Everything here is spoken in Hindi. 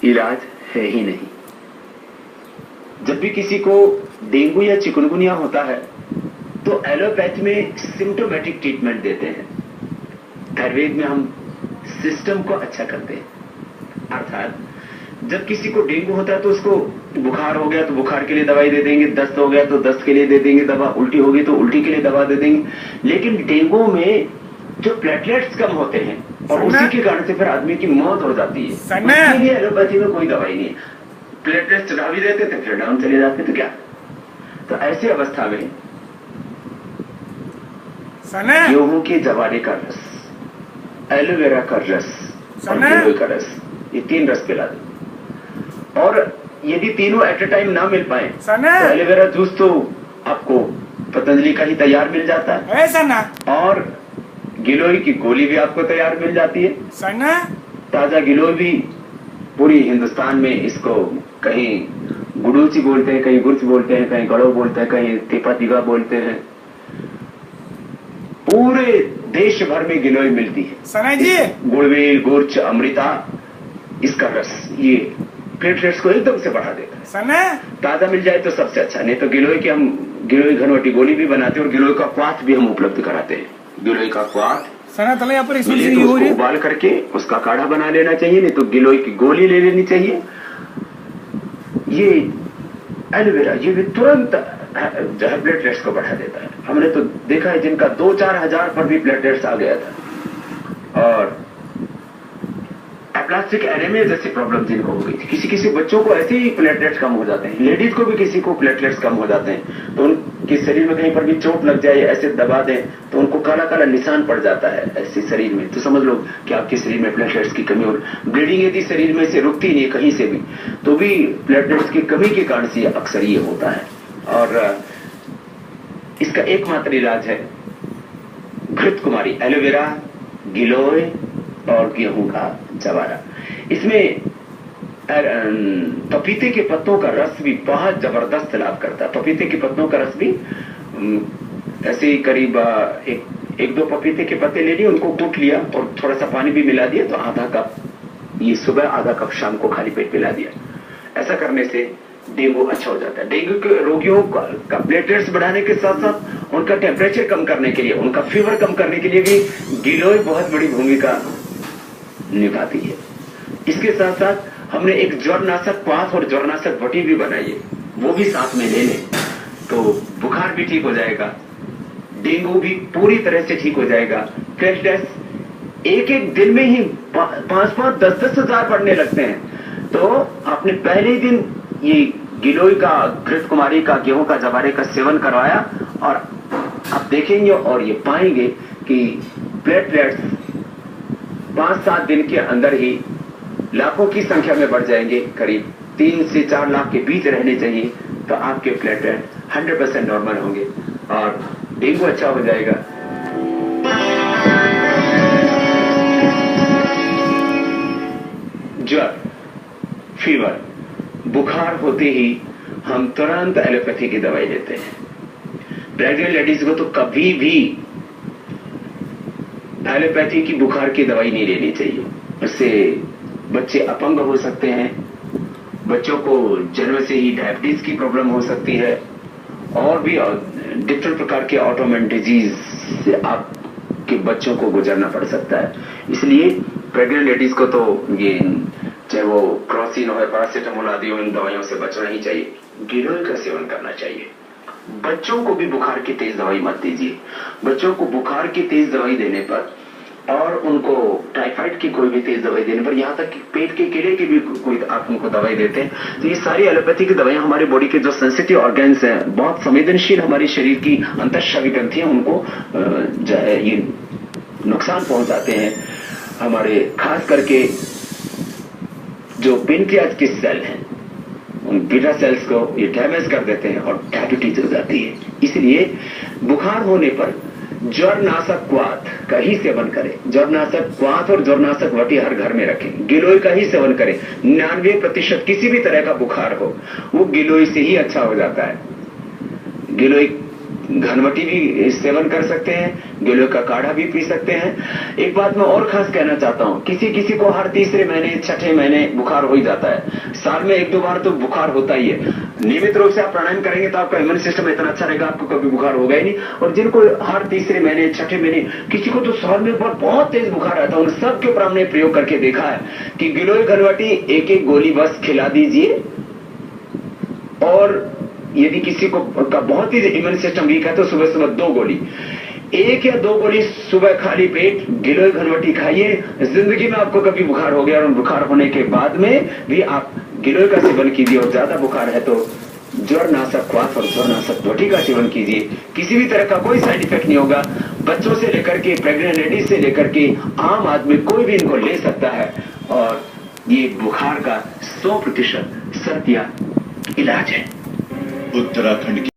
इलाज है ही नहीं। जब भी किसी को डेंगू या चिकनगुनिया होता है तो एलोपैथी में सिम्टोमेटिक ट्रीटमेंट देते हैं। आयुर्वेद में हम सिस्टम को अच्छा करते हैं। अर्थात जब किसी को डेंगू होता है तो उसको बुखार हो गया तो बुखार के लिए दवाई दे देंगे, दस्त हो गया तो दस्त के लिए दे देंगे दवा, उल्टी होगी तो उल्टी के लिए दवा दे देंगे। लेकिन डेंगू में जो प्लेटलेट्स कम होते हैं और उसी के कारण से फिर आदमी की मौत हो जाती है, उसके लिए एलोपैथी में कोई दवाई नहीं है। प्लेटलेट्स चढ़ा भी देते थे फिर डाउन चले जाते तो क्या। तो ऐसी अवस्था में गेहूं के जवारे का रस, एलोवेरा का रस और गिलोय का रस, ये 3 रस पिला दो। और यदि तीनों एट ए टाइम ना मिल पाए तो एलोवेरा जूस तो आपको पतंजलि का ही तैयार मिल जाता है और गिलोय की गोली भी आपको तैयार मिल जाती है। ताजा गिलोय भी पूरी हिंदुस्तान में इसको कहीं गुड़ूची बोलते हैं, कहीं गुर्च बोलते हैं, कहीं गड़ो बोलते हैं, कहीं तेपा तिगा बोलते हैं। पूरे देश भर में गिलोय मिलती है। गुड़वेल, गुर्च, अमृता, इसका रस ये प्लेटलेट्स को एकदम से बढ़ा देता है। ताजा मिल जाए तो सबसे अच्छा, नहीं तो गिलोय की हम गिलोय घनवटी गोली भी बनाते हैं और गिलोय का क्वाथ भी हम उपलब्ध कराते हैं। गिलोय का क्वाथ तो उबाल करके उसका काढ़ा बना लेना चाहिए, नहीं तो गिलोय की गोली ले लेनी चाहिए। ये एलोवेरा ये भी तुरंत जो है प्लेटलेट्स को बढ़ा देता है। हमने तो देखा है जिनका 2-4 हजार पर भी प्लेटलेट्स आ गया था। और एप्लास्टिक एनीमिया जैसी प्रॉब्लम जिनको हो गई थी, किसी बच्चों को ऐसे ही प्लेटलेट्स कम हो जाते हैं, लेडीज को भी किसी को प्लेटलेट्स कम हो जाते हैं, तो उनके शरीर में कहीं पर भी चोट लग जाए, ऐसे दबा दें तो उनको काला काला निशान पड़ जाता है ऐसे शरीर में, तो समझ लो कि आपके शरीर में प्लेटलेट्स की कमी और ब्लीडिंग यदि शरीर में से रुकती नहीं कहीं से भी तो भी प्लेटलेट्स की कमी के कारण से अक्सर ये होता है। और इसका एकमात्र इलाज है घृत कुमारी, एलोवेरा, गिलोय और गेहूं का जवारा। इसमें पपीते के पत्तों का रस भी बहुत जबरदस्त लाभ करता है। पपीते के पत्तों का रस भी ऐसे ही करीब एक दो पपीते के पत्ते ले लिए, उनको कूट लिया और थोड़ा सा पानी भी मिला दिया, तो आधा कप ये सुबह, आधा कप शाम को खाली पेट पिला दिया। ऐसा करने से डेंगू अच्छा हो जाता है। डेंगू के रोगियों का प्लेटलेट्स बढ़ाने के साथ साथ उनका टेम्परेचर कम करने के लिए, उनका फीवर कम करने के लिए भी गिलोय बहुत बड़ी भूमिका निभाती है। इसके साथ साथ हमने एक ज्वरनाशक क्वाथ और ज्वरनाशक वटी भी बनाई है, वो भी साथ में ले लें तो बुखार भी ठीक हो जाएगा, डेंगू भी पूरी तरह से ठीक हो जाएगा। प्लेटलेट्स एक दिन में ही 5-5, 10-10 हजार बढ़ने लगते हैं। तो आपने पहले ही दिन ये गिलोय का, घृत कुमारी का, गेहूं का जवारे का सेवन करवाया और आप देखेंगे और ये पाएंगे कि प्लेटलेट्स 5-7 दिन के अंदर ही लाखों की संख्या में बढ़ जाएंगे। करीब 3 से 4 लाख के बीच रहने चाहिए, तो आपके प्लेटलेट 100% नॉर्मल होंगे और डेंगू अच्छा हो जाएगा। ज्वर, फीवर, बुखार होते ही हम तुरंत एलोपैथी की दवाई लेते हैं। प्रेग्नेंट लेडीज को तो कभी भी एलोपैथी की बुखार की दवाई नहीं लेनी चाहिए, उससे बच्चे अपंग हो सकते हैं, बच्चों को जन्म से ही डायबिटीज की प्रॉब्लम हो सकती है और भी डिफरेंट प्रकार के ऑटोइम्यून डिजीज से आपके बच्चों को गुजरना पड़ सकता है। इसलिए प्रेग्नेंट लेडीज को तो ये चाहे वो क्रॉसिन हो, पैरासिटामोल आदि हो, इन दवाइयों से बचना ही चाहिए। गिलोय का सेवन करना चाहिए। बच्चों को भी बुखार की तेज दवाई मत दीजिए। बच्चों को बुखार की तेज दवाई देने पर और उनको टाइफाइड की कोई भी तेज दवाई देने पर, यहाँ तक कि पेट के कीड़े की भी कोई आप उनको दवाई देते हैं, तो ये सारी एलोपैथी की दवाइयां हमारे बॉडी के जो सेंसिटिव ऑर्गन्स हैं, बहुत संवेदनशील हमारे शरीर की अंतःस्रावी ग्रंथियां, उनको जो है ये नुकसान पहुंचाते हैं। हमारे खास करके जो पेनक्रियाज के सेल हैं, उन बीटा सेल्स को ये डैमेज कर देते हैं और डायबिटीज हो जाती है। इसलिए बुखार होने पर ज्वरनाशक क्वाथ का ही सेवन करें। ज्वरनाशक क्वाथ और ज्वरनाशक वटी हर घर में रखें। गिलोय का ही सेवन करें। 99% किसी भी तरह का बुखार हो वो गिलोय से ही अच्छा हो जाता है। गिलोय घनवटी भी सेवन कर सकते हैं, गिलोय का काढ़ा भी पी सकते हैं। एक बात मैं और खास कहना चाहता हूं, किसी को हर तीसरे महीने, छठे महीने बुखार हो ही जाता है। साल में 1-2 बार तो बुखार होता ही है। नियमित रूप से आप प्राणायाम करेंगे तो आपका इम्यून सिस्टम इतना अच्छा रहेगा, आपको कभी बुखार होगा ही नहीं। और जिनको हर तीसरे महीने, छठे महीने, किसी को तो साल में बहुत तेज बुखार आता है, उन सबके ऊपर हमने प्रयोग करके देखा है कि गिलोय घनवटी 1-1 गोली बस खिला दीजिए। और यदि किसी को का बहुत ही इम्यून सिस्टम वीक है तो सुबह सुबह 2 गोली, 1 या 2 गोली सुबह खाली पेट गिलोय घनवटी खाइए। जिंदगी में आपको कभी बुखार हो गया और बुखार होने के बाद में भी आप गिलोय का सेवन कीजिए। और ज्यादा बुखार है तो ज्वरनाशक क्वाथ और ज्वरनाशक वटी का सेवन कीजिए। किसी भी तरह का कोई साइड इफेक्ट नहीं होगा। बच्चों से लेकर के, प्रेग्नेंट लेडीज से लेकर के आम आदमी कोई भी इनको ले सकता है। और ये बुखार का 100% सत्य इलाज है। उत्तराखंड